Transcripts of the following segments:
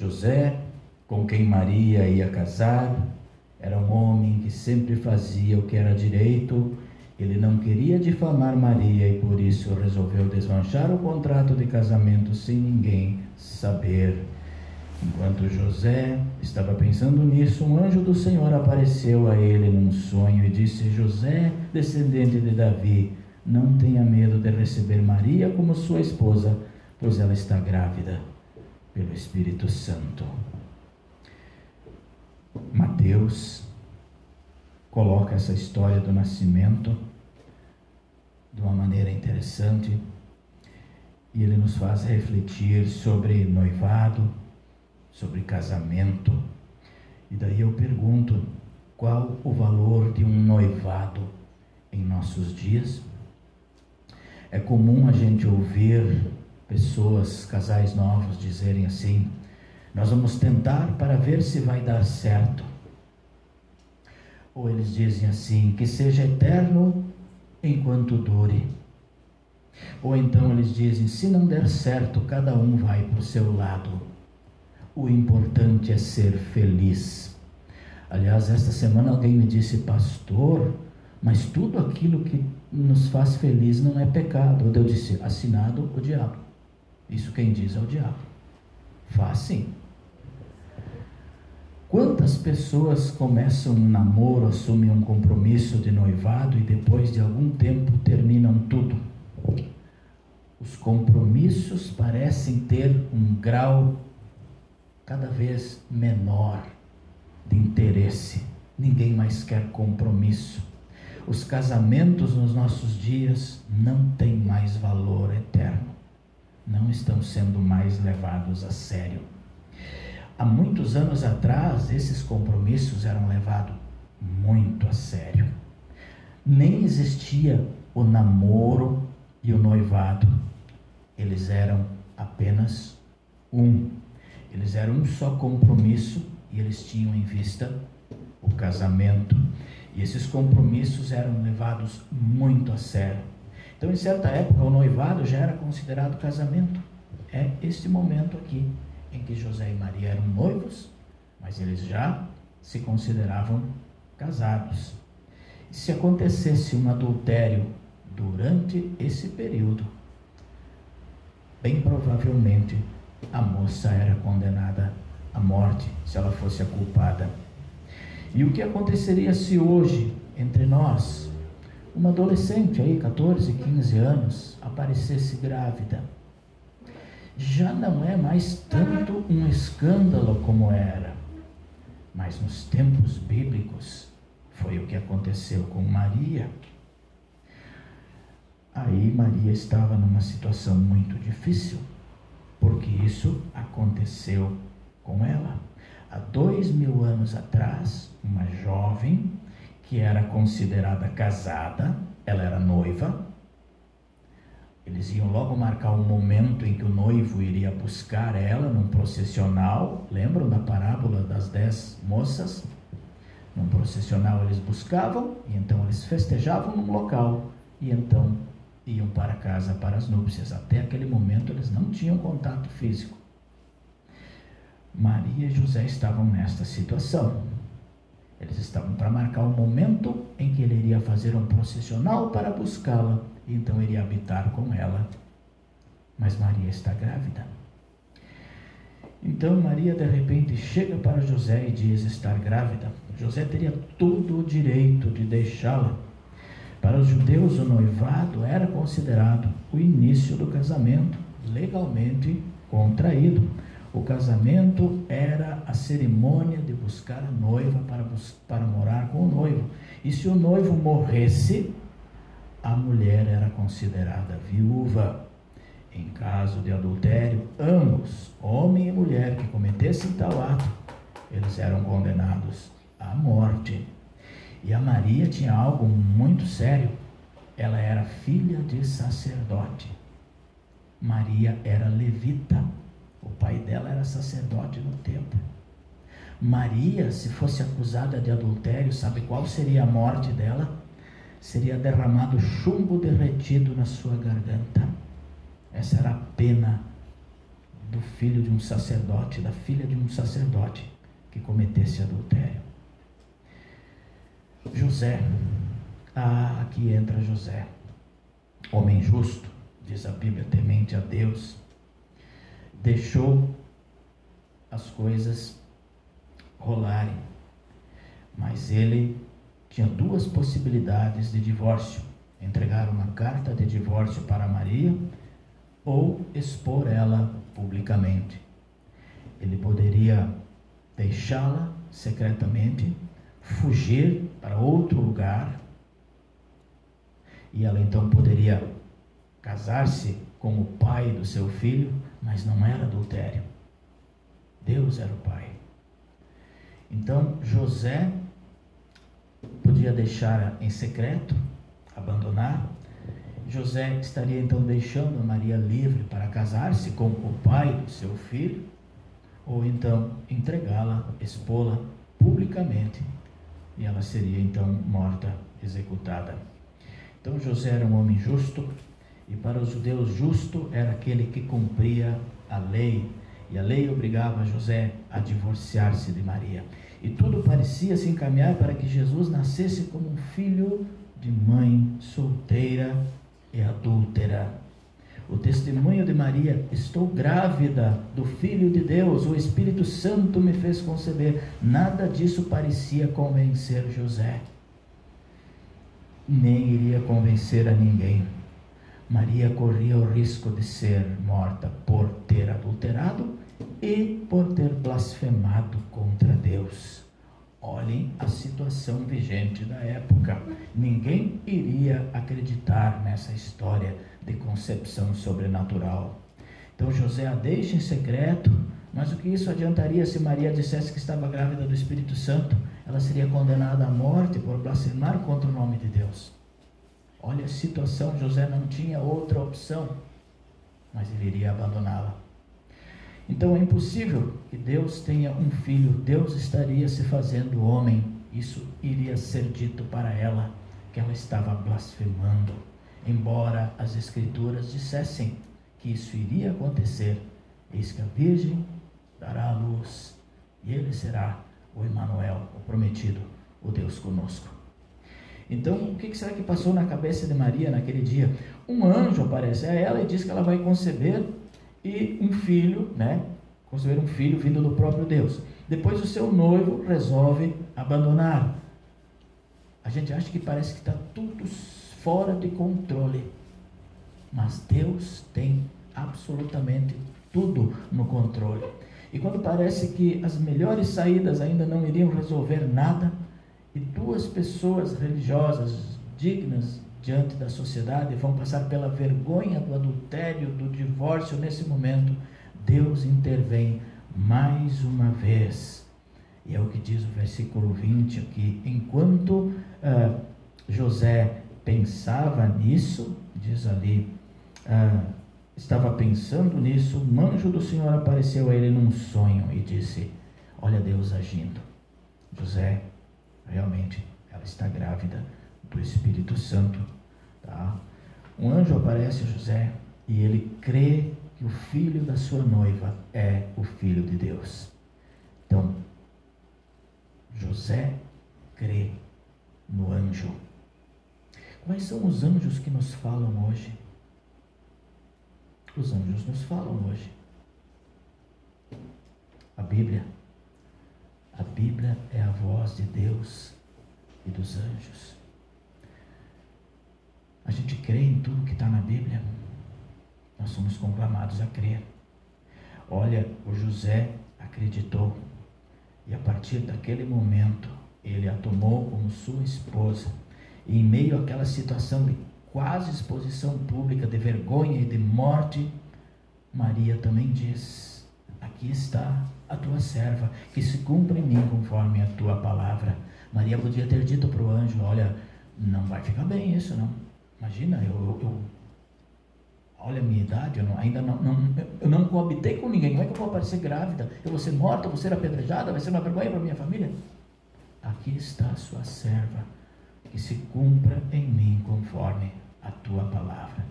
José, com quem Maria ia casar, era um homem que sempre fazia o que era direito. Ele não queria difamar Maria e por isso resolveu desmanchar o contrato de casamento sem ninguém saber. Enquanto José estava pensando nisso, um anjo do Senhor apareceu a ele num sonho e disse: José, descendente de Davi, não tenha medo de receber Maria como sua esposa, pois ela está grávida pelo Espírito Santo. Mateus coloca essa história do nascimento de uma maneira interessante e ele nos faz refletir sobre noivado, sobre casamento. E daí eu pergunto, qual o valor de um noivado em nossos dias? É comum a gente ouvir pessoas, casais novos, dizerem assim: nós vamos tentar para ver se vai dar certo. Ou eles dizem assim: que seja eterno enquanto dure. Ou então eles dizem: se não der certo, cada um vai para o seu lado. O importante é ser feliz. Aliás, esta semana alguém me disse: pastor, mas tudo aquilo que nos faz feliz não é pecado. Eu disse: assinado o diabo. Isso quem diz é o diabo. Faz sim. Quantas pessoas começam um namoro, assumem um compromisso de noivado e depois de algum tempo terminam tudo? Os compromissos parecem ter um grau cada vez menor de interesse. Ninguém mais quer compromisso. Os casamentos nos nossos dias não têm mais valor eterno. Não estão sendo mais levados a sério. Há muitos anos atrás, esses compromissos eram levados muito a sério. Nem existia o namoro e o noivado. Eles eram apenas um. Eles eram um só compromisso e eles tinham em vista o casamento. E esses compromissos eram levados muito a sério. Então, em certa época, o noivado já era considerado casamento. É este momento aqui em que José e Maria eram noivos, mas eles já se consideravam casados. E se acontecesse um adultério durante esse período, bem provavelmente a moça era condenada à morte, se ela fosse a culpada. E o que aconteceria se hoje, entre nós, uma adolescente aí, 14, 15 anos, aparecesse grávida? Já não é mais tanto um escândalo como era, mas nos tempos bíblicos foi o que aconteceu com Maria. Aí Maria estava numa situação muito difícil, porque isso aconteceu com ela. Há 2000 anos atrás, uma jovem que era considerada casada, ela era noiva. Eles iam logo marcar o momento em que o noivo iria buscar ela num processional. Lembram da parábola das 10 moças? Num processional eles buscavam, e então eles festejavam num local, e então iam para casa para as núpcias. Até aquele momento eles não tinham contato físico. Maria e José estavam nesta situação. Eles estavam para marcar o momento em que ele iria fazer um processional para buscá-la, e então iria habitar com ela. Mas Maria está grávida. Então Maria de repente chega para José e diz estar grávida. José teria todo o direito de deixá-la. Para os judeus, o noivado era considerado o início do casamento, legalmente contraído. O casamento era a cerimônia de buscar a noiva para morar com o noivo. E se o noivo morresse, a mulher era considerada viúva. Em caso de adultério, ambos, homem e mulher, que cometessem tal ato, eles eram condenados à morte. E a Maria tinha algo muito sério. Ela era filha de sacerdote. Maria era levita. O pai dela era sacerdote no templo. Maria, se fosse acusada de adultério, sabe qual seria a morte dela? Seria derramado chumbo derretido na sua garganta. Essa era a pena do filho de um sacerdote, da filha de um sacerdote que cometesse adultério. José, aqui entra José, homem justo, diz a Bíblia, temente a Deus, deixou as coisas rolarem, mas ele tinha duas possibilidades de divórcio: entregar uma carta de divórcio para Maria ou expor ela publicamente. Ele poderia deixá-la secretamente, fugir para outro lugar, e ela então poderia casar-se com o pai do seu filho, mas não era adultério. Deus era o pai. Então José podia deixar em secreto, abandonar. José estaria então deixando a Maria livre para casar-se com o pai do seu filho, ou então entregá-la, expô-la publicamente, e ela seria então morta, executada. Então José era um homem justo, e para os judeus justo era aquele que cumpria a lei, e a lei obrigava José a divorciar-se de Maria. E tudo parecia se encaminhar para que Jesus nascesse como um filho de mãe solteira e adúltera. O testemunho de Maria: estou grávida do Filho de Deus, o Espírito Santo me fez conceber. Nada disso parecia convencer José, nem iria convencer a ninguém. Maria corria o risco de ser morta por ter adulterado e por ter blasfemado contra Deus. Olhem a situação vigente da época. Ninguém iria acreditar nessa história de concepção sobrenatural. Então José a deixa em secreto, mas o que isso adiantaria se Maria dissesse que estava grávida do Espírito Santo? Ela seria condenada à morte por blasfemar contra o nome de Deus. Olha a situação, José não tinha outra opção, mas ele iria abandoná-la. Então é impossível que Deus tenha um filho. Deus estaria se fazendo homem. Isso iria ser dito para ela, que ela estava blasfemando, embora as Escrituras dissessem que isso iria acontecer. Eis que a Virgem dará à luz, e ele será o Emanuel, o prometido, o Deus conosco. Então, o que será que passou na cabeça de Maria naquele dia? Um anjo aparece a ela e diz que ela vai conceber e um filho, conceber um filho vindo do próprio Deus. Depois o seu noivo resolve abandonar. A gente acha que parece que está tudo fora de controle, mas Deus tem absolutamente tudo no controle. E quando parece que as melhores saídas ainda não iriam resolver nada, e duas pessoas religiosas dignas diante da sociedade vão passar pela vergonha do adultério, do divórcio, nesse momento, Deus intervém mais uma vez. E é o que diz o versículo 20 aqui: enquanto José pensava nisso, diz ali, estava pensando nisso, um anjo do Senhor apareceu a ele num sonho e disse: olha Deus agindo. José, realmente, ela está grávida do Espírito Santo, tá? Um anjo aparece a José e ele crê que o filho da sua noiva é o Filho de Deus. Então, José crê no anjo. Quais são os anjos que nos falam hoje? Os anjos nos falam hoje. A Bíblia é a voz de Deus e dos anjos. A gente crê em tudo que está na Bíblia. Nós somos conclamados a crer. Olha, o José acreditou, e a partir daquele momento ele a tomou como sua esposa. E em meio àquela situação de quase exposição pública, de vergonha e de morte, Maria também diz: aqui está a tua serva, que se cumpra em mim conforme a tua palavra. Maria podia ter dito para o anjo: olha, não vai ficar bem isso, não. Imagina, olha a minha idade, eu não coabitei com ninguém, como é que eu vou aparecer grávida? Eu vou ser morta, vou ser apedrejada, vai ser uma vergonha para minha família. Aqui está a sua serva, que se cumpra em mim conforme a tua palavra.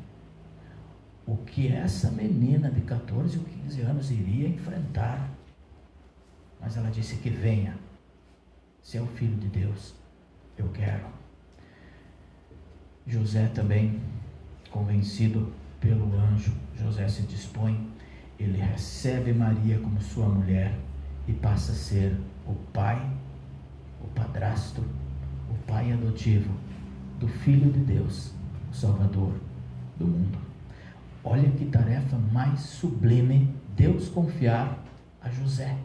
o que essa menina de 14 ou 15 anos iria enfrentar. Mas ela disse que venha, se é o Filho de Deus, eu quero. José também, convencido pelo anjo, José se dispõe, ele recebe Maria como sua mulher e passa a ser o pai, o padrasto, o pai adotivo do Filho de Deus, o Salvador do mundo. Olha que tarefa mais sublime Deus confiar a José.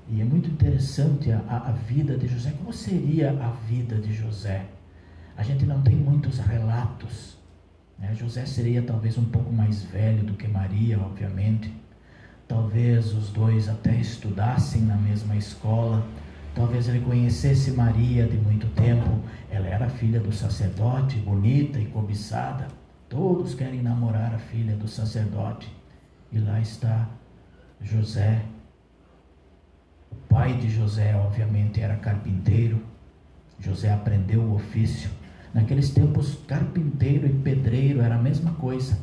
E é muito interessante a vida de José. Como seria a vida de José? A gente não tem muitos relatos, né? José seria talvez um pouco mais velho do que Maria, obviamente. Talvez os dois até estudassem na mesma escola. Talvez ele conhecesse Maria de muito tempo. Ela era filha do sacerdote, bonita e cobiçada. Todos querem namorar a filha do sacerdote. E lá está José. O pai de José, obviamente, era carpinteiro. José aprendeu o ofício. Naqueles tempos, carpinteiro e pedreiro era a mesma coisa.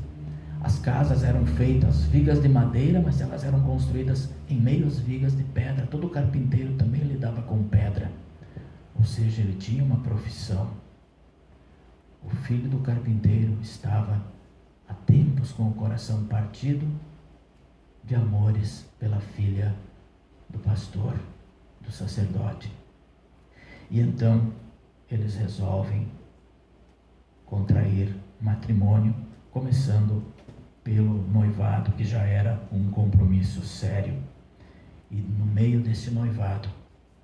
As casas eram feitas vigas de madeira, mas elas eram construídas em meias vigas de pedra. Todo carpinteiro também lidava com pedra. Ou seja, ele tinha uma profissão. O filho do carpinteiro estava há tempos com o coração partido de amores pela filha do pastor, do sacerdote. E então eles resolvem contrair matrimônio, começando pelo noivado, que já era um compromisso sério. E no meio desse noivado,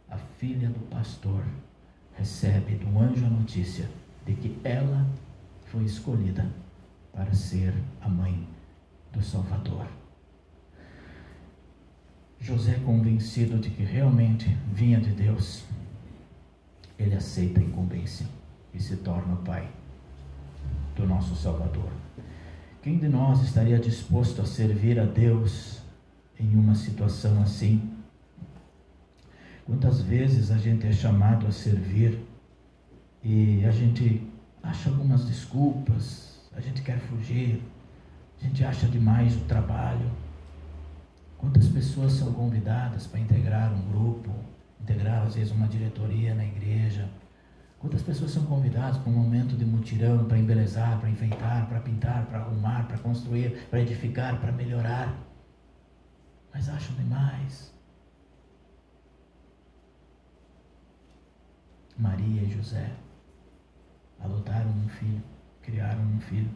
a filha do pastor recebe do anjo a notícia de que ela foi escolhida para ser a mãe do Salvador. José, convencido de que realmente vinha de Deus, ele aceita a incumbência e se torna o pai do nosso Salvador. Quem de nós estaria disposto a servir a Deus em uma situação assim? Quantas vezes a gente é chamado a servir e a gente acha algumas desculpas, a gente quer fugir, a gente acha demais o trabalho. Quantas pessoas são convidadas para integrar um grupo, integrar às vezes uma diretoria na igreja? Quantas pessoas são convidadas para um momento de mutirão, para embelezar, para enfeitar, para pintar, para arrumar, para construir, para edificar, para melhorar? Mas acham demais. Maria e José adotaram um filho, criaram um filho.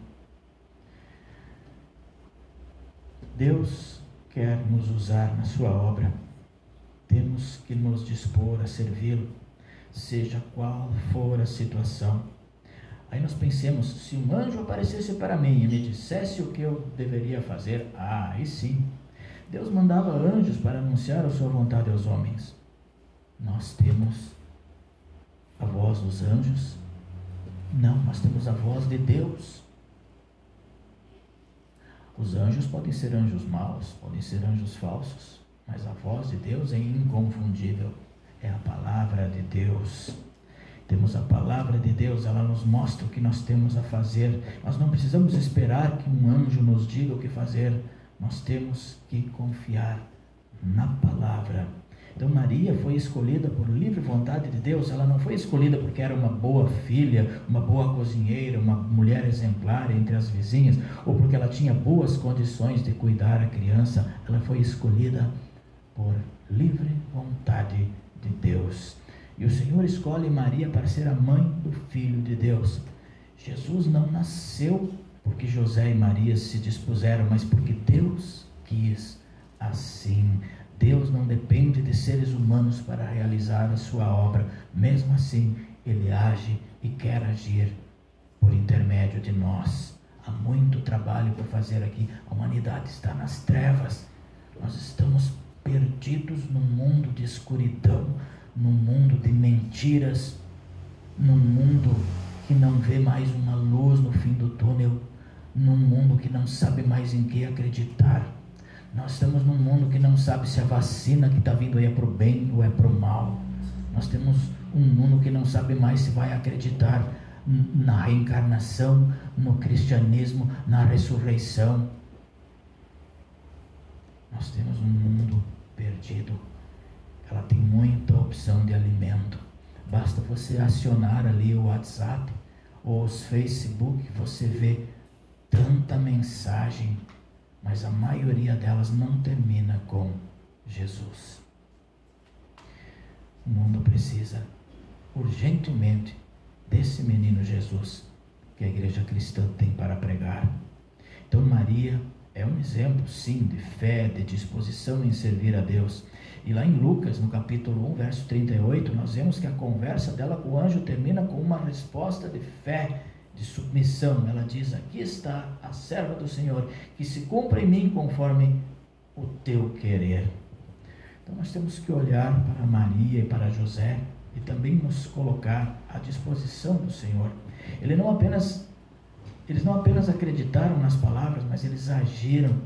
Deus quer nos usar na sua obra. Temos que nos dispor a servi-lo, seja qual for a situação. Aí nós pensemos, se um anjo aparecesse para mim e me dissesse o que eu deveria fazer, aí sim, Deus mandava anjos para anunciar a sua vontade aos homens. Nós temos a voz dos anjos? Não, nós temos a voz de Deus. Os anjos podem ser anjos maus, podem ser anjos falsos, mas a voz de Deus é inconfundível. É a palavra de Deus. Temos a palavra de Deus, ela nos mostra o que nós temos a fazer. Nós não precisamos esperar que um anjo nos diga o que fazer. Nós temos que confiar na palavra. Então Maria foi escolhida por livre vontade de Deus. Ela não foi escolhida porque era uma boa filha, uma boa cozinheira, uma mulher exemplar entre as vizinhas, ou porque ela tinha boas condições de cuidar a criança. Ela foi escolhida por livre vontade de Deus. E o Senhor escolhe Maria para ser a mãe do Filho de Deus. Jesus não nasceu porque José e Maria se dispuseram, mas porque Deus quis assim. Deus não depende de seres humanos para realizar a sua obra. Mesmo assim, Ele age e quer agir por intermédio de nós. Há muito trabalho por fazer aqui. A humanidade está nas trevas. Nós estamos perdidos num mundo de escuridão, num mundo de mentiras, num mundo que não vê mais uma luz no fim do túnel, num mundo que não sabe mais em que acreditar. Nós estamos num mundo que não sabe se a vacina que está vindo aí é para o bem ou é para o mal. Nós temos um mundo que não sabe mais se vai acreditar na reencarnação, no cristianismo, na ressurreição. Nós temos um mundo perdido. Ela tem muita opção de alimento. Basta você acionar ali o WhatsApp ou os Facebook, você vê tanta mensagem, mas a maioria delas não termina com Jesus. O mundo precisa urgentemente desse menino Jesus que a igreja cristã tem para pregar. Então Maria é um exemplo, sim, de fé, de disposição em servir a Deus. E lá em Lucas, no capítulo 1, verso 38, nós vemos que a conversa dela com o anjo termina com uma resposta de fé, de submissão. Ela diz: aqui está a serva do Senhor, que se cumpra em mim conforme o teu querer. Então nós temos que olhar para Maria e para José e também nos colocar à disposição do Senhor. Eles não apenas acreditaram nas palavras, mas eles agiram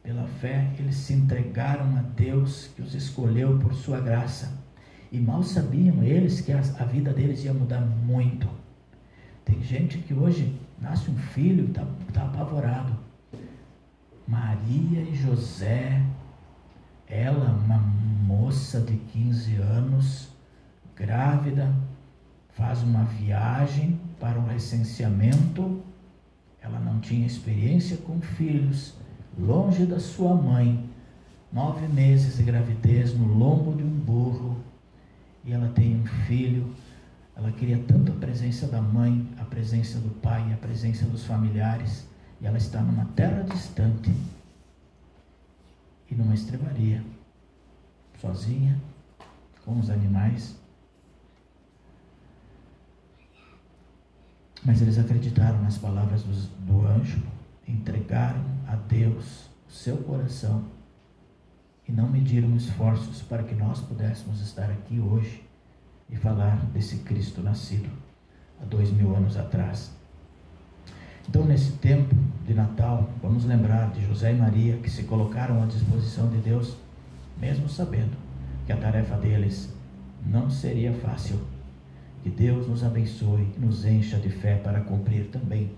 pela fé. Eles se entregaram a Deus, que os escolheu por sua graça. E mal sabiam eles que a vida deles ia mudar muito. Tem gente que hoje nasce um filho e está apavorado. Maria e José, ela, uma moça de 15 anos, grávida, faz uma viagem para um recenseamento. Ela não tinha experiência com filhos, longe da sua mãe, 9 meses de gravidez no lombo de um burro, e ela tem um filho. Ela queria tanto a presença da mãe, a presença do pai, a presença dos familiares, e ela está numa terra distante e numa estrebaria, sozinha, com os animais. Mas eles acreditaram nas palavras do anjo, entregaram a Deus o seu coração e não mediram esforços para que nós pudéssemos estar aqui hoje e falar desse Cristo nascido há 2000 anos atrás. Então, nesse tempo de Natal, vamos lembrar de José e Maria, que se colocaram à disposição de Deus, mesmo sabendo que a tarefa deles não seria fácil. Que Deus nos abençoe e nos encha de fé para cumprir também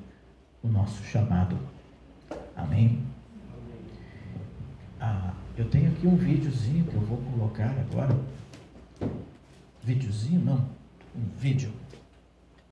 o nosso chamado. Amém? Eu tenho aqui um videozinho que eu vou colocar agora. Videozinho não, um vídeo.